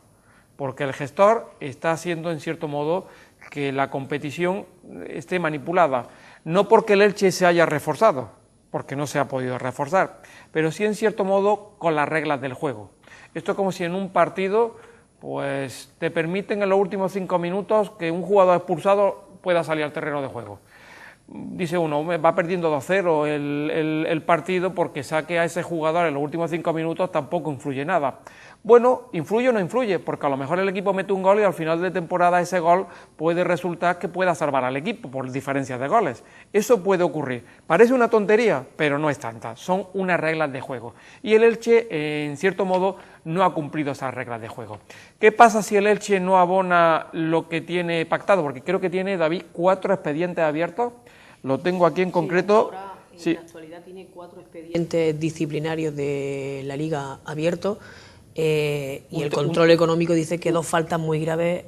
Porque el gestor está haciendo, en cierto modo, que la competición esté manipulada, no porque el Elche se haya reforzado, porque no se ha podido reforzar, pero sí en cierto modo con las reglas del juego. Esto es como si en un partido pues te permiten en los últimos 5 minutos que un jugador expulsado pueda salir al terreno de juego. Dice uno, va perdiendo 2-0 el partido, porque saque a ese jugador en los últimos 5 minutos tampoco influye nada. Bueno, ¿influye o no influye? Porque a lo mejor el equipo mete un gol y al final de temporada ese gol puede resultar que pueda salvar al equipo por diferencias de goles. Eso puede ocurrir. Parece una tontería, pero no es tanta. Son unas reglas de juego. Y el Elche, en cierto modo, no ha cumplido esas reglas de juego. ¿Qué pasa si el Elche no abona lo que tiene pactado? Porque creo que tiene, David, 4 expedientes abiertos. Lo tengo aquí en concreto. Sí, en la actualidad tiene 4 expedientes disciplinarios de la Liga abiertos. Y el control económico dice que 2 faltas muy graves,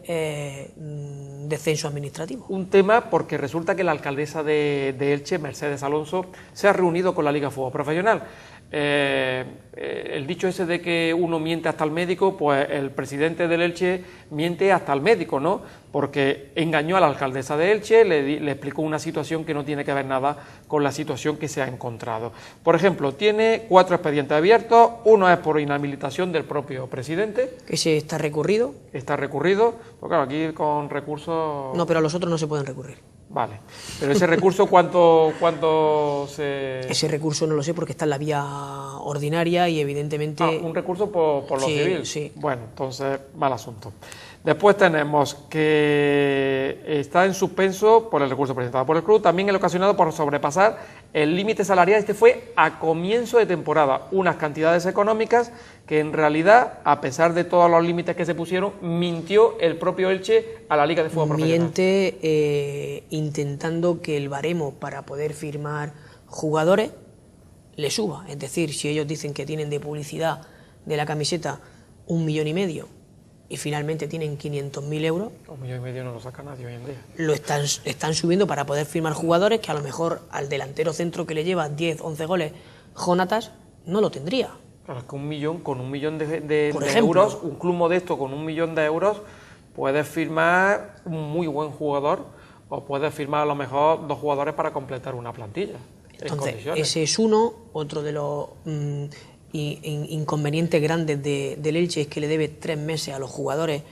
descenso administrativo. Un tema porque resulta que la alcaldesa de Elche, Mercedes Alonso, se ha reunido con la Liga de Fútbol Profesional. El dicho ese de que uno miente hasta el médico, pues el presidente del Elche miente hasta el médico, ¿no? Porque engañó a la alcaldesa de Elche, le explicó una situación que no tiene que ver nada con la situación que se ha encontrado. Por ejemplo, tiene 4 expedientes abiertos, uno es por inhabilitación del propio presidente. Que se está recurrido. Está recurrido, pues claro, aquí con recursos... No, pero los otros no se pueden recurrir. Vale, pero ese recurso, ¿cuánto se...? Ese recurso no lo sé porque está en la vía ordinaria y evidentemente... un recurso por lo civil. Sí. Bueno, entonces, mal asunto. Después tenemos que está en suspenso por el recurso presentado por el club, también el ocasionado por sobrepasar el límite salarial. Este fue a comienzo de temporada, unas cantidades económicas que en realidad, a pesar de todos los límites que se pusieron, mintió el propio Elche a la Liga de Fútbol Profesional. Miente intentando que el baremo para poder firmar jugadores le suba. Es decir, si ellos dicen que tienen de publicidad de la camiseta 1,5 millones y finalmente tienen 500.000 euros... 1,5 millones no lo saca nadie hoy en día. Lo están subiendo para poder firmar jugadores que a lo mejor al delantero centro que le lleva 10, 11 goles, Jonatas, no lo tendría. Claro, es que 1 millón, con 1 millón de ejemplo, euros, un club modesto con 1 millón de euros, puedes firmar un muy buen jugador o puedes firmar a lo mejor 2 jugadores para completar una plantilla. Entonces, ese es uno. Otro de los inconvenientes grandes del Elche es que le debe 3 meses a los jugadores,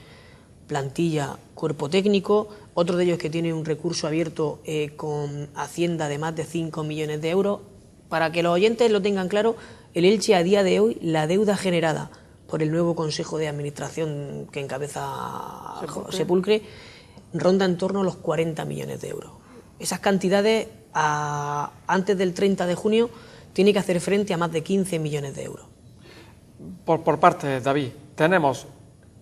plantilla, cuerpo técnico. Otro de ellos es que tiene un recurso abierto con Hacienda de más de 5 millones de euros. Para que los oyentes lo tengan claro, el Elche a día de hoy, la deuda generada por el nuevo Consejo de Administración que encabeza Sepulcre ronda en torno a los 40 millones de euros. Esas cantidades, antes del 30 de junio, tiene que hacer frente a más de 15 millones de euros. Por parte, David, tenemos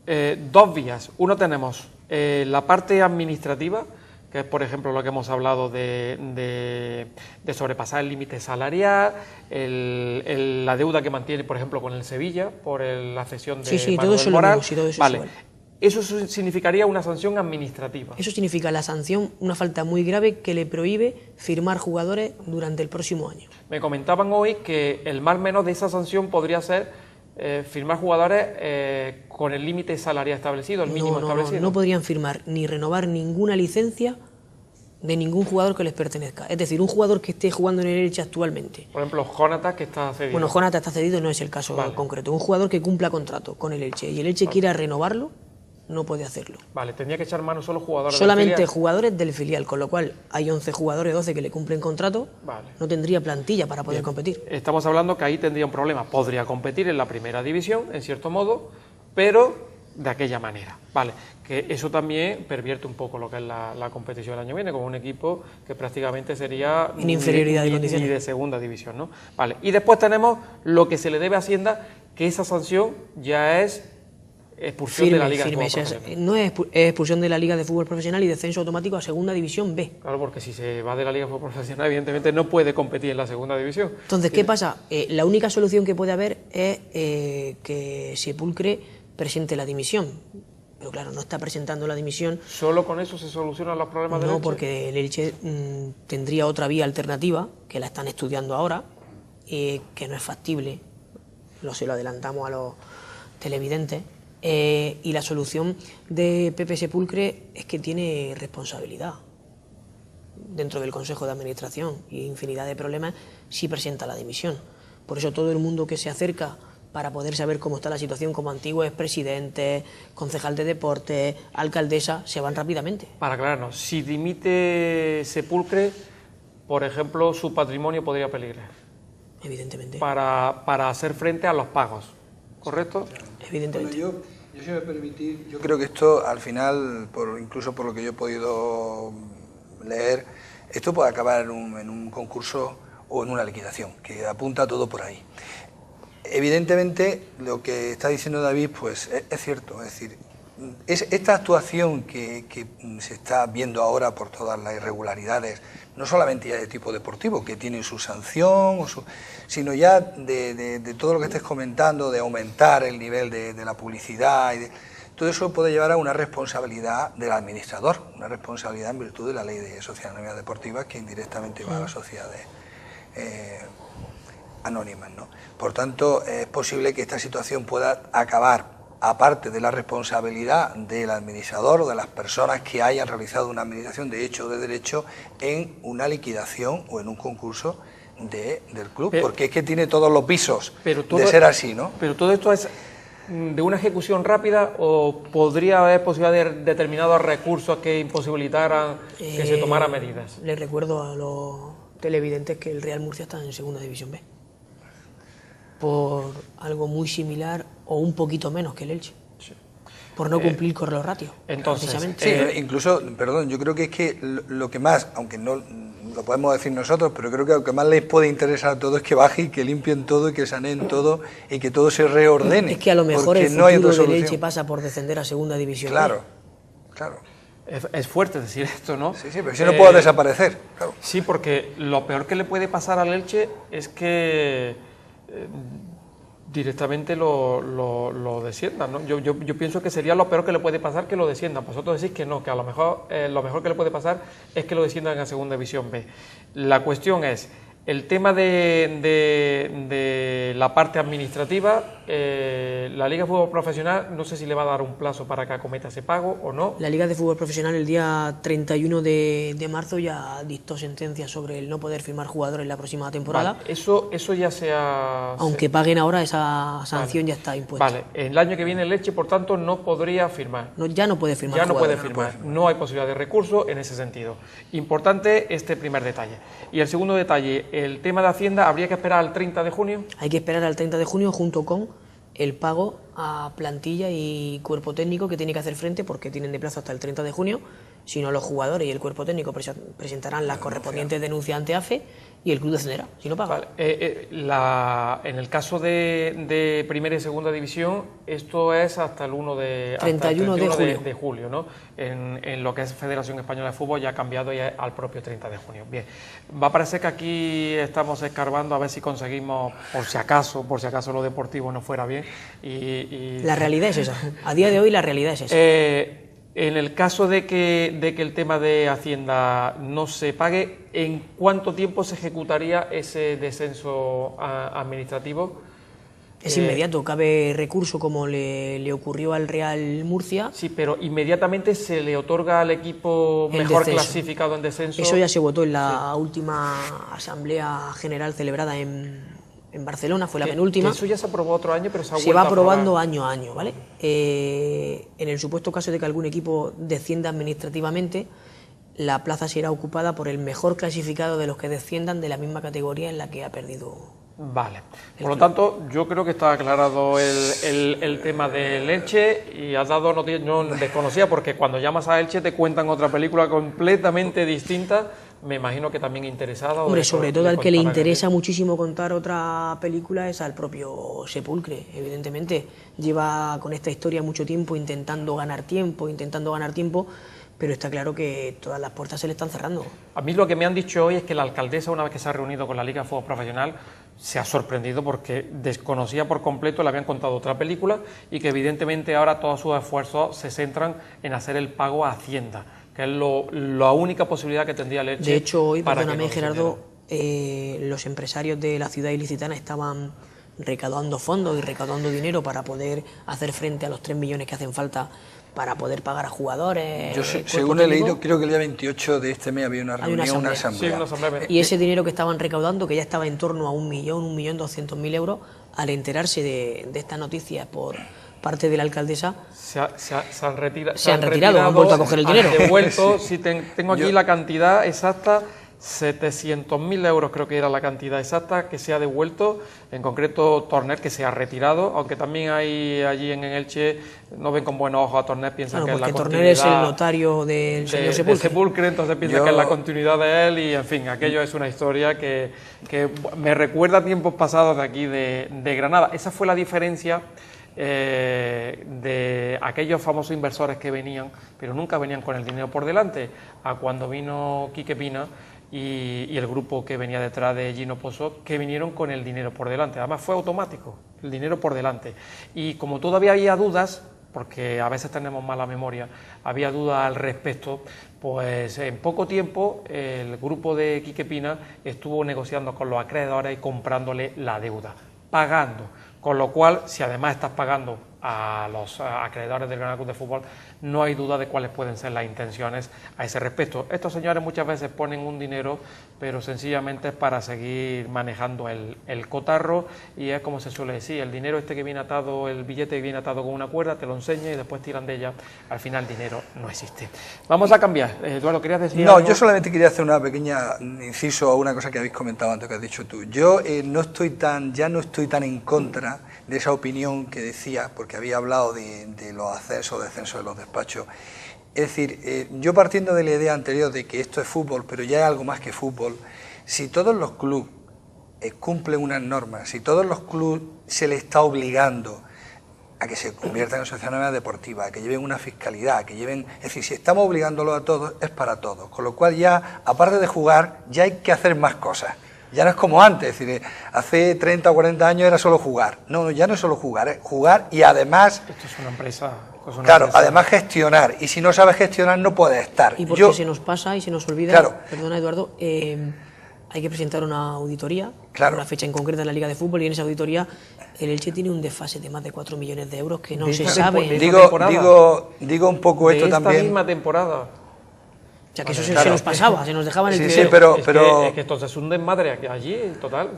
2 vías. Uno, tenemos la parte administrativa, que es, por ejemplo, lo que hemos hablado de sobrepasar el límite salarial, la deuda que mantiene, por ejemplo, con el Sevilla por la cesión de todo eso Moral. todo eso vale. igual. Eso significaría una sanción administrativa. Eso significa la sanción, una falta muy grave que le prohíbe firmar jugadores durante el próximo año. Me comentaban hoy que el más menos de esa sanción podría ser firmar jugadores con el límite salarial establecido, el mínimo establecido. No podrían firmar ni renovar ninguna licencia de ningún jugador que les pertenezca. Es decir, un jugador que esté jugando en el Elche actualmente. Por ejemplo, Jonatas, que está cedido. Bueno, Jonatas está cedido, no es el caso concreto. Un jugador que cumpla contrato con el Elche y el Elche quiera renovarlo, no puede hacerlo. Vale, tendría que echar mano solo jugadores solamente del filial. Jugadores del filial, con lo cual hay 11 jugadores, 12 que le cumplen contrato, no tendría plantilla para poder competir. Estamos hablando que ahí tendría un problema. Podría competir en la primera división, en cierto modo, pero de aquella manera. Vale, que eso también pervierte un poco lo que es la competición del año que viene, con un equipo que prácticamente sería en inferioridad de condiciones. Ni de segunda división, ¿no? Vale, y después tenemos lo que se le debe a Hacienda, que esa sanción ya es expulsión de la Liga de Fútbol Profesional. No es expulsión de la Liga de Fútbol Profesional y descenso automático a Segunda División B. Claro, porque si se va de la Liga de Fútbol Profesional, evidentemente no puede competir en la Segunda División. Entonces, ¿qué pasa? La única solución que puede haber es que Sepulcre presente la dimisión. Pero claro, no está presentando la dimisión. ¿Solo con eso se solucionan los problemas del Elche? No, porque el Elche tendría otra vía alternativa, que la están estudiando ahora, que no es factible. Se lo adelantamos a los televidentes. Y la solución de Pepe Sepulcre es que tiene responsabilidad dentro del Consejo de Administración y infinidad de problemas si presenta la dimisión. Por eso todo el mundo que se acerca para poder saber cómo está la situación, como antiguos expresidentes, concejal de deportes, alcaldesa, se van rápidamente. Para aclararnos, si dimite Sepulcre, por ejemplo, su patrimonio podría peligrar. Evidentemente. Para hacer frente a los pagos, ¿correcto? evidentemente. Bueno, yo si me permitís, yo creo que esto al final, incluso por lo que yo he podido leer, esto puede acabar en un concurso o en una liquidación, que apunta todo por ahí. Evidentemente, lo que está diciendo David, pues es cierto, es decir, esta actuación que se está viendo ahora por todas las irregularidades, no solamente ya de tipo deportivo, que tienen su sanción, sino ya de todo lo que estés comentando, de aumentar el nivel de la publicidad, todo eso puede llevar a una responsabilidad del administrador, una responsabilidad en virtud de la ley de sociedades anónimas deportivas que indirectamente va a las sociedades anónimas, ¿no? Por tanto, es posible que esta situación pueda acabar, aparte de la responsabilidad del administrador o de las personas que hayan realizado una administración de hecho o de derecho, en una liquidación o en un concurso del club, porque es que tiene todos los visos de ser así, ¿no? Pero todo esto es de una ejecución rápida, o podría haber posibilidad de determinados recursos que imposibilitaran que se tomaran medidas. Les recuerdo a los televidentes que el Real Murcia está en Segunda División B, por algo muy similar o un poquito menos que el Elche, sí, por no cumplir con los ratios. Entonces, sí, incluso, perdón, yo creo que es que lo que más, aunque no lo podemos decir nosotros, pero creo que lo que más les puede interesar a todos es que baje y que limpien todo y que saneen todo y que todo se reordene. Es que a lo mejor el futuro del Elche pasa por descender a Segunda División. Claro, claro. Es fuerte decir esto, ¿no? Sí, pero si no puede desaparecer. Claro. Sí, porque lo peor que le puede pasar al Elche es que directamente lo desciendan, ¿no? Yo pienso que sería lo peor que le puede pasar, que lo desciendan. Vosotros decís que no, que a lo mejor que le puede pasar es que lo desciendan a Segunda División B. La cuestión es el tema de la parte administrativa. La Liga de Fútbol Profesional, no sé si le va a dar un plazo para que acometa ese pago o no. La Liga de Fútbol Profesional el día 31 de marzo ya dictó sentencia sobre el no poder firmar jugadores la próxima temporada. Vale, eso ya aunque paguen ahora, esa sanción ya está impuesta. Vale, el año que viene el Elche, por tanto, no podría firmar. Ya no puede firmar. Ya no puede firmar. No hay posibilidad de recurso en ese sentido. Importante este primer detalle. Y el segundo detalle, el tema de Hacienda, ¿habría que esperar al 30 de junio? Hay que esperar al 30 de junio junto con el pago a plantilla y cuerpo técnico que tiene que hacer frente, porque tienen de plazo hasta el 30 de junio, si no los jugadores y el cuerpo técnico presentarán las correspondientes denuncias ante AFE y el club descenderá, si no paga. Vale. En el caso de primera y segunda división, esto es hasta el 31 de julio, ¿no? En lo que es Federación Española de Fútbol ya ha cambiado ya al propio 30 de junio. Bien, va a parecer que aquí estamos escarbando a ver si conseguimos, por si acaso lo deportivo no fuera bien. La realidad es esa, a día de hoy la realidad es esa. En el caso de que el tema de Hacienda no se pague, ¿en cuánto tiempo se ejecutaría ese descenso administrativo? Es inmediato, cabe recurso como le ocurrió al Real Murcia. Sí, pero inmediatamente se le otorga al equipo mejor clasificado en descenso. Eso ya se votó en la última Asamblea General celebrada en Barcelona, fue la penúltima. Eso ya se aprobó otro año, pero se va aprobando año a año, ¿vale? En el supuesto caso de que algún equipo descienda administrativamente, la plaza será ocupada por el mejor clasificado de los que desciendan de la misma categoría en la que ha perdido. Vale. Por lo tanto, yo creo que está aclarado el tema del Elche, y has dado noticias. No desconocía, porque cuando llamas a Elche te cuentan otra película completamente distinta. Me imagino que también interesada. Hombre, sobre todo al que le interesa muchísimo contar otra película es al propio Sepulcre. Evidentemente lleva con esta historia mucho tiempo intentando ganar tiempo, pero está claro que todas las puertas se le están cerrando. A mí lo que me han dicho hoy es que la alcaldesa, una vez que se ha reunido con la Liga de Fútbol Profesional, se ha sorprendido porque desconocía por completo, le habían contado otra película, y que evidentemente ahora todos sus esfuerzos se centran en hacer el pago a Hacienda, que es la única posibilidad que tendría el Elche. De hecho, hoy, perdóname Gerardo, los empresarios de la ciudad ilicitana estaban recaudando fondos y recaudando dinero para poder hacer frente a los 3 millones que hacen falta para poder pagar a jugadores. Yo, según he leído, creo que el día 28 de este mes había una reunión, una asamblea. Sí, una asamblea. Y ese dinero que estaban recaudando, que ya estaba en torno a 1.200.000 euros, al enterarse de esta noticia por parte de la alcaldesa, se han retirado, han vuelto a coger el dinero. Han devuelto, tengo aquí la cantidad exacta, 700.000 euros creo que era la cantidad exacta que se ha devuelto, en concreto Torner, que se ha retirado, aunque también hay allí en Elche, no ven con buenos ojos a Torner, piensan que es la porque continuidad. Torner es el notario del señor Sepulcre. De Sepulcre, entonces piensan que es la continuidad de él y, en fin, aquello es una historia que me recuerda a tiempos pasados de aquí de Granada. Esa fue la diferencia de aquellos famosos inversores que venían, pero nunca venían con el dinero por delante, a cuando vino Quique Pina y el grupo que venía detrás de Gino Pozo, que vinieron con el dinero por delante. Además fue automático, el dinero por delante. Y como todavía había dudas, porque a veces tenemos mala memoria, había dudas al respecto, pues en poco tiempo el grupo de Quique Pina estuvo negociando con los acreedores y comprándole la deuda, pagando. Con lo cual, si además estás pagando a los acreedores del Granada Club de Fútbol, no hay duda de cuáles pueden ser las intenciones a ese respecto. Estos señores muchas veces ponen un dinero, pero sencillamente es para seguir manejando el cotarro, y es como se suele decir, el dinero este que viene atado, el billete que viene atado con una cuerda, te lo enseña y después tiran de ella, al final el dinero no existe. Vamos a cambiar. Eduardo, ¿querías decir No, algo? yo solamente quería hacer una pequeña inciso a una cosa que habéis comentado antes, que has dicho tú. Yo ya no estoy tan en contra de esa opinión que decía, porque había hablado de los ascensos o descensos de los despachos. Es decir, yo partiendo de la idea anterior de que esto es fútbol, pero ya es algo más que fútbol, si todos los clubes cumplen unas normas, si todos los clubes se les está obligando a que se conviertan en asociaciones deportivas, a que lleven una fiscalidad, a que lleven... Es decir, si estamos obligándolo a todos, es para todos. Con lo cual ya, aparte de jugar, ya hay que hacer más cosas. Ya no es como antes, es decir, hace 30 o 40 años era solo jugar. No, ya no es solo jugar, es jugar y además... Esto es una empresa... Claro, además gestionar, y si no sabes gestionar no puedes estar. Y porque se nos pasa y se nos olvida, claro, perdona Eduardo, hay que presentar una auditoría, claro, una fecha en concreta en la Liga de Fútbol, y en esa auditoría el Elche tiene un desfase de más de 4 millones de euros que no se sabe. Digo un poco esto también. Esta misma temporada. O sea, que eso se nos pasaba, se nos dejaba en el sí, pero es que entonces es un desmadre allí, en total.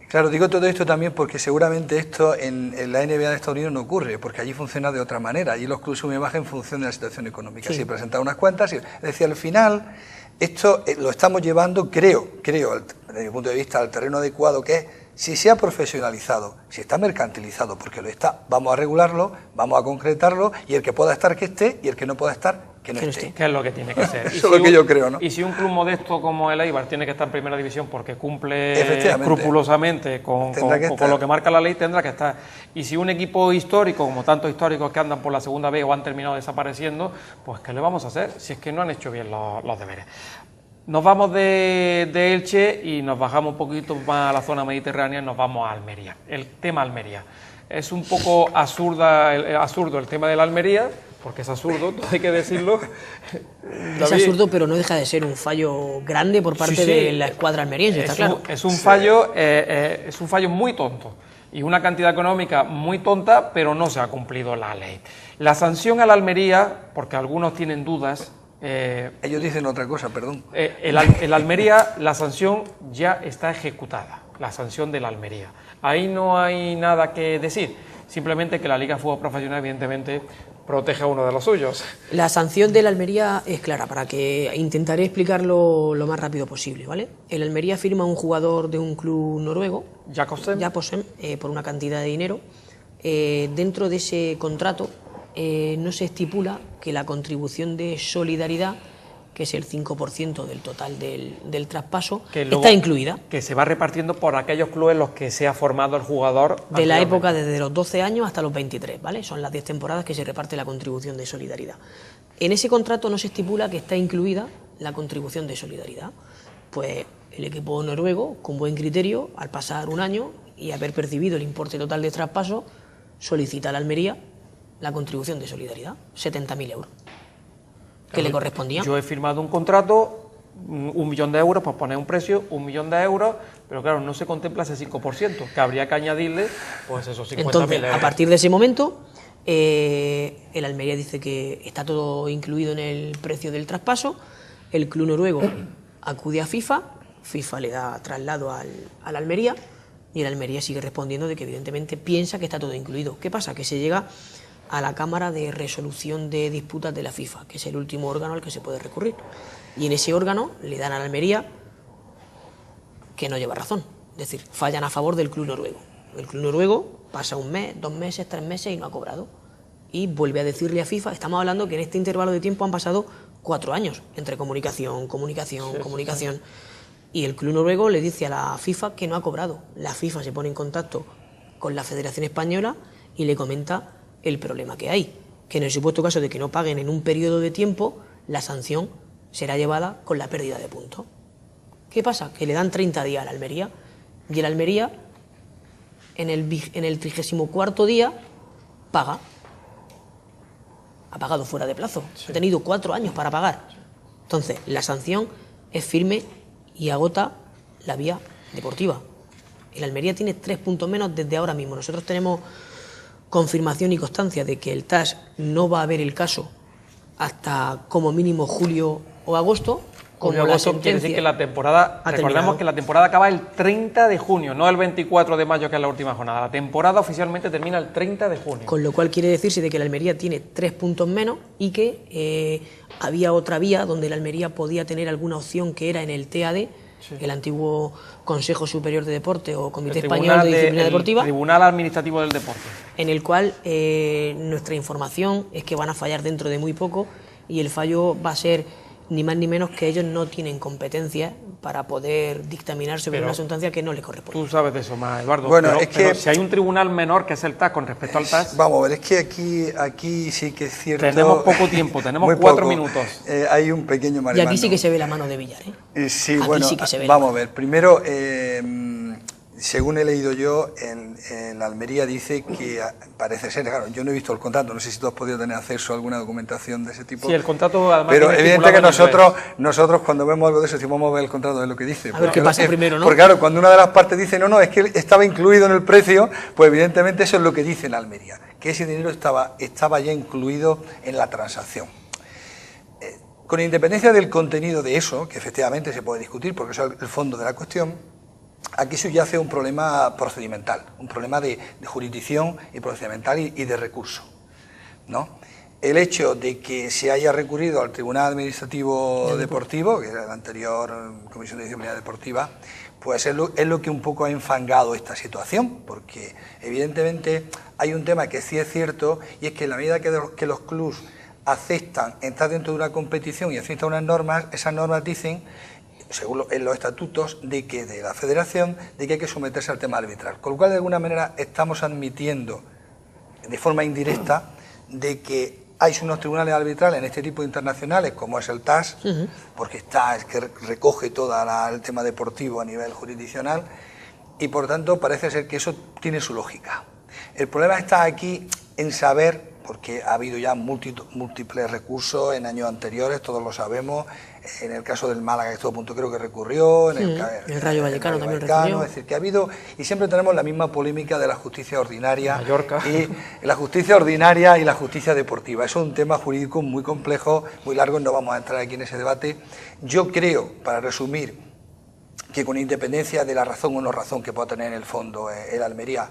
Claro, digo todo esto también porque seguramente esto en la NBA de Estados Unidos no ocurre, porque allí funciona de otra manera. Allí los clubes suben y bajan en función de la situación económica. Si presentan unas cuentas, es decir, al final esto lo estamos llevando, creo, desde mi punto de vista, al terreno adecuado, que es, si se ha profesionalizado, si está mercantilizado, porque lo está, vamos a regularlo, vamos a concretarlo, y el que pueda estar que esté, y el que no pueda estar que no esté. Que es lo que tiene que ser. Eso es lo que yo creo, ¿no? Y si un club modesto como el Eibar tiene que estar en primera división porque cumple escrupulosamente con lo que marca la ley, tendrá que estar. Y si un equipo histórico, como tantos históricos que andan por la segunda vez o han terminado desapareciendo, pues ¿qué le vamos a hacer si es que no han hecho bien los deberes? Nos vamos de Elche y nos bajamos un poquito más a la zona mediterránea y nos vamos a Almería. El tema Almería. Es un poco absurdo el tema de la Almería, porque es absurdo, todo hay que decirlo. Es absurdo, pero no deja de ser un fallo grande por parte de la escuadra almeriense, está claro. Es un fallo muy tonto y una cantidad económica muy tonta, pero no se ha cumplido la ley. La sanción a la Almería, porque algunos tienen dudas... ellos dicen otra cosa, perdón. El Almería, la sanción ya está ejecutada, la sanción de la Almería. Ahí no hay nada que decir, simplemente que la Liga de Fútbol Profesional, evidentemente, protege a uno de los suyos. La sanción de la Almería es clara, para que intentaré explicarlo lo más rápido posible, ¿vale? El Almería firma a un jugador de un club noruego, Jakobsen, por una cantidad de dinero. Dentro de ese contrato no se estipula que la contribución de solidaridad, que es el 5% del total del traspaso, está incluida. Que se va repartiendo por aquellos clubes en los que se ha formado el jugador. De la época desde los 12 años hasta los 23, ¿vale? Son las 10 temporadas que se reparte la contribución de solidaridad. En ese contrato no se estipula que está incluida la contribución de solidaridad. Pues el equipo noruego, con buen criterio, al pasar un año y haber percibido el importe total de traspaso, solicita a la Almería la contribución de solidaridad, 70.000 euros. Que le correspondía. Yo he firmado un contrato, 1 millón de euros, por poner un precio, 1 millón de euros, pero claro, no se contempla ese 5%, que habría que añadirle pues esos 50.000 euros. Entonces, a partir de ese momento, el Almería dice que está todo incluido en el precio del traspaso, el club noruego acude a FIFA le da traslado al Almería, y el Almería sigue respondiendo de que evidentemente piensa que está todo incluido. ¿Qué pasa? Que se llega a la Cámara de Resolución de Disputas de la FIFA, que es el último órgano al que se puede recurrir. Y en ese órgano le dan a la Almería que no lleva razón. Es decir, fallan a favor del club noruego. El club noruego pasa 1 mes, 2 meses, 3 meses y no ha cobrado. Y vuelve a decirle a FIFA, estamos hablando que en este intervalo de tiempo han pasado 4 años entre comunicación. Y el club noruego le dice a la FIFA que no ha cobrado. La FIFA se pone en contacto con la Federación Española y le comenta el problema que hay. Que en el supuesto caso de que no paguen en un periodo de tiempo, la sanción será llevada con la pérdida de puntos. ¿Qué pasa? Que le dan 30 días al Almería y el Almería en el 34º día paga. Ha pagado fuera de plazo. Sí. Ha tenido 4 años para pagar. Entonces, la sanción es firme y agota la vía deportiva. El Almería tiene 3 puntos menos desde ahora mismo. Nosotros tenemos confirmación y constancia de que el TAS no va a ver el caso hasta como mínimo julio o agosto. Como la sentencia quiere decir que la temporada, recordemos que la temporada acaba el 30 de junio, no el 24 de mayo, que es la última jornada. La temporada oficialmente termina el 30 de junio. Con lo cual quiere decirse de que el Almería tiene 3 puntos menos y que había otra vía donde el Almería podía tener alguna opción, que era en el TAD, sí, el antiguo Consejo Superior de Deporte o Comité Español de Disciplina Deportiva. Tribunal Administrativo del Deporte. En el cual nuestra información es que van a fallar dentro de muy poco y el fallo va a ser ni más ni menos que ellos no tienen competencia para poder dictaminar sobre una sustancia que no les corresponde. Tú sabes de eso más, Eduardo. Bueno, pero si hay un tribunal menor que es el TAS con respecto al TAS... Vamos a ver, es que aquí sí que es cierto... Tenemos poco tiempo, tenemos 4 minutos. Hay un pequeño maremano. Y aquí sí que se ve la mano de Villar, sí, aquí bueno, sí que se ve vamos a ver. Primero, según he leído yo, en la Almería dice que parece ser, claro, yo no he visto el contrato, no sé si tú has podido tener acceso a alguna documentación de ese tipo. Sí, el contrato además. Pero evidente que nosotros cuando vemos algo de eso decimos, vamos a ver el contrato de lo que dice. A ver qué pasa primero, ¿no? Porque claro, cuando una de las partes dice, no, es que estaba incluido en el precio, pues evidentemente eso es lo que dice en la Almería, que ese dinero estaba ya incluido en la transacción. Con independencia del contenido de eso, que efectivamente se puede discutir porque eso es el fondo de la cuestión, aquí subyace un problema procedimental, un problema de jurisdicción y procedimental y de recurso, ¿no? El hecho de que se haya recurrido al Tribunal Administrativo Deportivo, que era la anterior Comisión de Disciplina Deportiva, pues es lo que un poco ha enfangado esta situación, porque evidentemente hay un tema que sí es cierto, y es que en la medida que los clubes aceptan entrar dentro de una competición y aceptan unas normas, esas normas dicen, según en los estatutos de la federación, de que hay que someterse al tema arbitral. Con lo cual, de alguna manera, estamos admitiendo, de forma indirecta, de que hay unos tribunales arbitrales en este tipo de internacionales, como es el TAS, porque es que recoge todo el tema deportivo a nivel jurisdiccional, y por tanto parece ser que eso tiene su lógica. El problema está aquí en saber, porque ha habido ya múltiples recursos en años anteriores, todos lo sabemos. En el caso del Málaga, que estuvo a punto, creo que recurrió. El Rayo Vallecano también recurrió. Es decir, que ha habido, y siempre tenemos la misma polémica de la justicia ordinaria. Mallorca. Y la justicia ordinaria y la justicia deportiva. Eso es un tema jurídico muy complejo, muy largo, no vamos a entrar aquí en ese debate. Yo creo, para resumir, que con independencia de la razón o no razón que pueda tener en el fondo el Almería,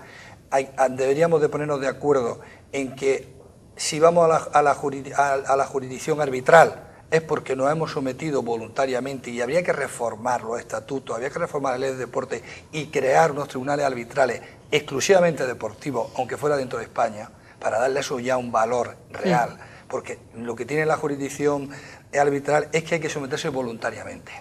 deberíamos de ponernos de acuerdo en que si vamos a la jurisdicción arbitral es porque nos hemos sometido voluntariamente y habría que reformar los estatutos, habría que reformar la ley de deporte y crear unos tribunales arbitrales exclusivamente deportivos, aunque fuera dentro de España, para darle eso ya un valor real, porque lo que tiene la jurisdicción arbitral es que hay que someterse voluntariamente.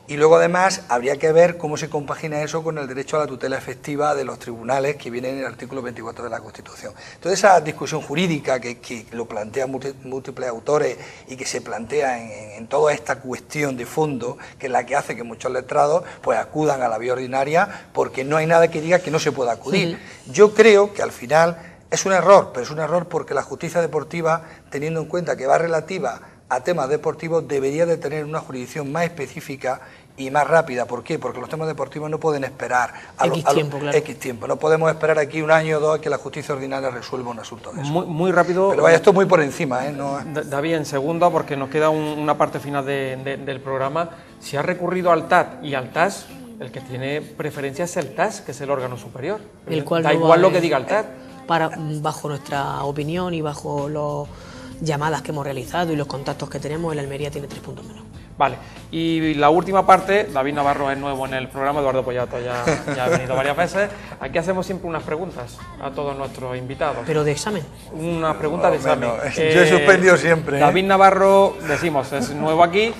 Y luego además habría que ver cómo se compagina eso con el derecho a la tutela efectiva de los tribunales que viene en el artículo 24 de la Constitución. Entonces esa discusión jurídica que lo plantean múltiples autores y que se plantea en toda esta cuestión de fondo, que es la que hace que muchos letrados pues acudan a la vía ordinaria porque no hay nada que diga que no se pueda acudir. Yo creo que al final es un error, pero es un error porque la justicia deportiva, teniendo en cuenta que va relativa a temas deportivos, debería de tener una jurisdicción más específica y más rápida. ¿Por qué? Porque los temas deportivos no pueden esperar X tiempo. No podemos esperar aquí 1 año o 2 a que la justicia ordinaria resuelva un asunto de eso. Muy rápido. Pero vaya, esto muy por encima, No... David, en segunda, porque nos queda una parte final del programa. Si ha recurrido al TAT y al TAS, el que tiene preferencia es el TAS, que es el órgano superior. El cual da igual lo que diga el TAT. Bajo nuestra opinión y bajo las llamadas que hemos realizado y los contactos que tenemos, el Almería tiene 3 puntos menos. Vale, y la última parte, David Navarro es nuevo en el programa, Eduardo Pollato ya ha venido varias veces. Aquí hacemos siempre unas preguntas a todos nuestros invitados. ¿Pero de examen? Una pregunta de examen. Bueno, yo he suspendido siempre. David Navarro, decimos, es nuevo aquí.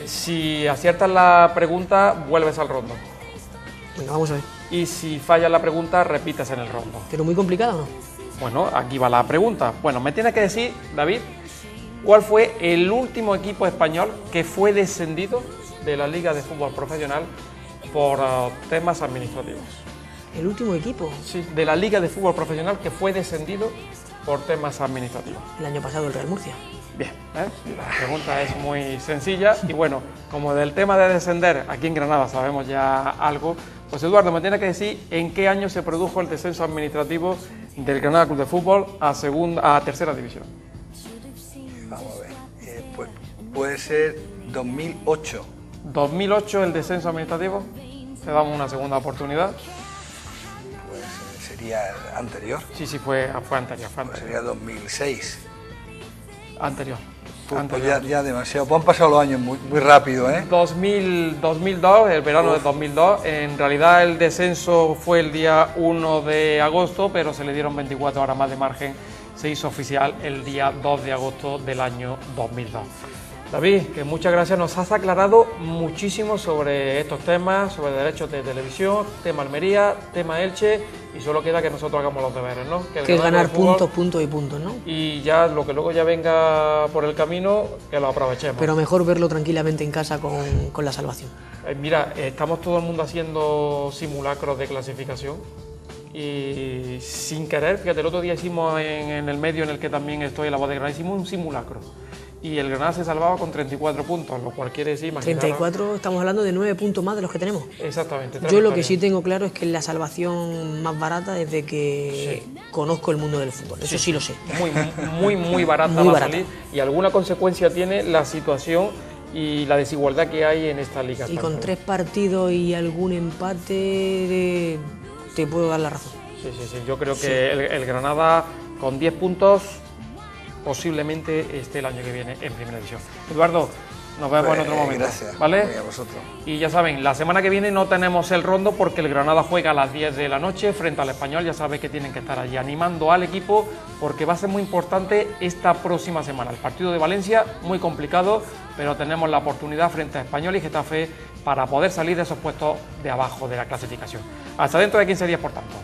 Si aciertas la pregunta, vuelves al rondo. Venga, vamos a ver. Y si fallas la pregunta, repites en el rondo. ¿Pero muy complicado o no? Bueno, aquí va la pregunta. Bueno, me tienes que decir, David, ¿cuál fue el último equipo español que fue descendido de la Liga de Fútbol Profesional por temas administrativos? ¿El último equipo? Sí, de la Liga de Fútbol Profesional que fue descendido por temas administrativos. El año pasado el Real Murcia. Bien, la pregunta es muy sencilla y bueno, como del tema de descender aquí en Granada sabemos ya algo, pues Eduardo, me tiene que decir en qué año se produjo el descenso administrativo del Granada Club de Fútbol a tercera división. Vamos a ver, pues puede ser 2008. 2008 el descenso administrativo, te damos una segunda oportunidad. Pues sería anterior. Sí, fue anterior. Pues sería 2006. Anterior. Pues ya demasiado. Pues han pasado los años muy rápido, ¿eh? 2002, el verano de 2002. En realidad el descenso fue el día 1 de agosto, pero se le dieron 24 horas más de margen. Se hizo oficial el día 2 de agosto del año 2002. David, que muchas gracias, nos has aclarado muchísimo sobre estos temas, sobre derechos de televisión, tema Almería, tema Elche, y solo queda que nosotros hagamos los deberes, ¿no? Que es ganar puntos, puntos y puntos, ¿no? Y ya lo que luego ya venga por el camino, que lo aprovechemos. Pero mejor verlo tranquilamente en casa con la salvación. Mira, estamos todo el mundo haciendo simulacros de clasificación y sin querer, fíjate, el otro día hicimos en el medio en el que también estoy, en La Voz de Granada, hicimos un simulacro. Y el Granada se salvaba con 34 puntos, lo cual quiere decir... 34, estamos hablando de 9 puntos más de los que tenemos. Exactamente. Yo lo que sí tengo claro es que es la salvación más barata desde que conozco el mundo del fútbol, eso sí lo sé. Muy barata muy va a barata. salir, y alguna consecuencia tiene la situación y la desigualdad que hay en esta liga. Y con 3 partidos y algún empate te puedo dar la razón. Sí, yo creo que el Granada con 10 puntos... posiblemente esté el año que viene en primera división. Eduardo, nos vemos en otro momento. Gracias. ¿Vale? A vosotros. Y ya saben, la semana que viene no tenemos el rondo porque el Granada juega a las 10 de la noche frente al Español. Ya sabéis que tienen que estar allí animando al equipo porque va a ser muy importante esta próxima semana. El partido de Valencia, muy complicado, pero tenemos la oportunidad frente a Español y Getafe para poder salir de esos puestos de abajo de la clasificación. Hasta dentro de 15 días, por tanto.